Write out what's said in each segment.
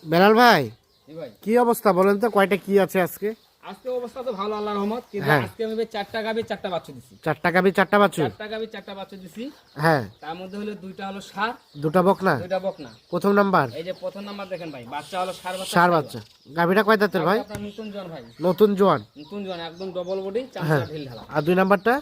বেলাল ভাই, জি ভাই। কি অবস্থা বলেন তো, কয়টা কি আছে আজকে? আজকে অবস্থা তো ভালো আল্লাহর রহমত, কিন্তু হ্যাঁ। আজকে আমি ভাই 4টা গাভী 4টা বাচ্চা দিছি। 4টা গাভী 4টা বাছুর? 4টা গাভী 4টা বাচ্চা দিছি। হ্যাঁ। তার মধ্যে হলো 2টা হলো ষাঁড়, 2টা বকনা? 2টা বকনা। প্রথম নাম্বার এই যে প্রথম নাম্বার দেখেন ভাই, বাচ্চা হলো ষাঁড় বাচ্চা। ষাঁড় বাচ্চা। গাভীটা কয় দাঁতের ভাই? আপনার নতুন জন ভাই, নতুন জোয়ান। নতুন জন, একদম ডবল বডি, হ্যাঁ। চামড়া ঢিল ঢালা। আর 2 নাম্বারটা?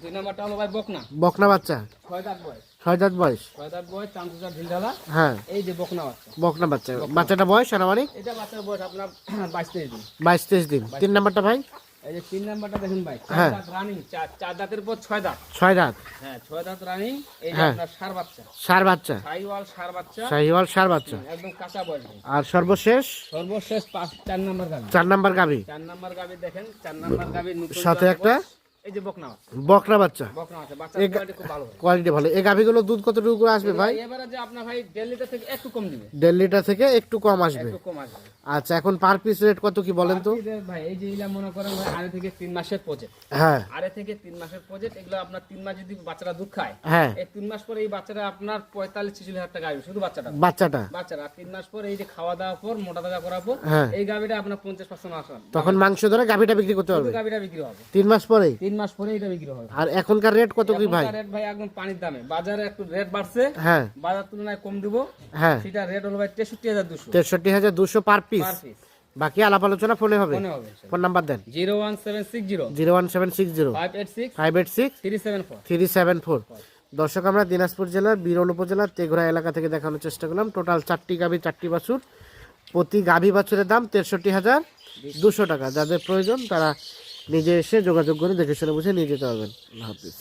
দুই নাম্বারটা হলো ভাই বকনা, বকনা বাচ্চা, 6 দাঁত বয়স। 6 দাঁত বয়স। 6 দাঁত বয়স, চামড়া ঢিল ঢালা। হ্যাঁ। এই যে বকনা বাচ্চা, বকনা বাচ্চা। বাচ্চাটা বয়স আনুমানিক এটা বাচ্চার বয়স আপনার 22-23 দিন। 22-23 দিন। 3 নাম্বারটা ভাই? এই যে 3 নাম্বারটা দেখেন ভাই, 4 হ্যাঁ। দাঁত রানিং, 4 দাঁতের পর 6 দাঁত। 6 দাঁত। হ্যাঁ, 6 দাঁত রানিং। এই যে হ্যাঁ। আপনার ষাঁড় বাচ্চা, ষাঁড় বাচ্চা, সাইওয়াল ষাঁড় বাচ্চা, শাহিওয়াল ষাঁড় বাচ্চা। একদম কাঁচা বয়স ভাই। আর সর্বশেষ সর্বশেষ 4 নাম্বার গাভী। 4 নাম্বার গাভী, 4 নাম্বার গাভী দেখেন, 4 নাম্বার গাভী নতুন সাথে জোয়ান একটা বয়স। এই যে বকনা বাচ্চা, বকনা বাচ্চা। বকনা বাচ্চা, বাচ্চার এই গা- কোয়ালিটি খুব ভালো হয়। কোয়ালিটি ভালো। এই গাভীগুলো দুধ কতটুকু করে আসবে ভাই? এবারে যে আপনার ভাই 1.5 লিটার থেকে একটু কম দিবে, 1.5 লিটার থেকে একটু কম আসবে। একটু কম আসবে। আচ্ছা, এখন পার পিস রেট কত কি বলেন তো? বাকিদের ভাই এই যে এগুলা মনে করেন ভাই আড়াই থেকে 3 মাসের প্রজেক্ট, হ্যাঁ। আড়াই থেকে 3 মাসের প্রজেক্ট। এগুলো আপনার 3 মাস যদি বাচ্চারা দুধ খায়, হ্যাঁ। এই 3 মাস পরে এই বাচ্চারা আপনার 45-46 হাজার টাকা আসবে শুধু বাচ্চাটা। বাচ্চাটা বাচ্চারা 3 মাস পর এই যে খাওয়া দাওয়া পর মোটা তাজা করার পর হ্যাঁ। এই গাভিটা আপনার 50% আসবে, তখন মাংস ধরে গাভীটা বিক্রি করতে শুধু পারবে গাভিটা বিক্রি হবে 3 মাস পরে। 3 মাস পরে এটা বিক্রি হবে। আর এখনকার রেট কত কি ভাই? এখনকার রেট ভাই একদম পানির দামে, বাজারে একটু রেট বাড়ছে, হ্যাঁ। বাজার তুলনায় কম দিব। হ্যাঁ। সেটা রেট হলো ভাই 63,200 63,200 পার পিস। Per piece. বাকি আলাপ আলোচনা ফোনে হবে। মনে হবে ফোন নাম্বার দেন। 01760 01760 586 586 374। 374। দর্শক, আমরা দিনাজপুর জেলার বিরল উপজেলার তেঘরা এলাকা থেকে দেখানোর চেষ্টা করলাম। টোটাল 4টি গাভী 4টি বাছুর। প্রতি গাভী বাছুরের দাম 63,200 টাকা। যাদের প্রয়োজন তারা নিজে এসে যোগাযোগ করে দেখে শুনে বুঝে নিয়ে যেতে পারবেন। আল্লাহ হাফিজ।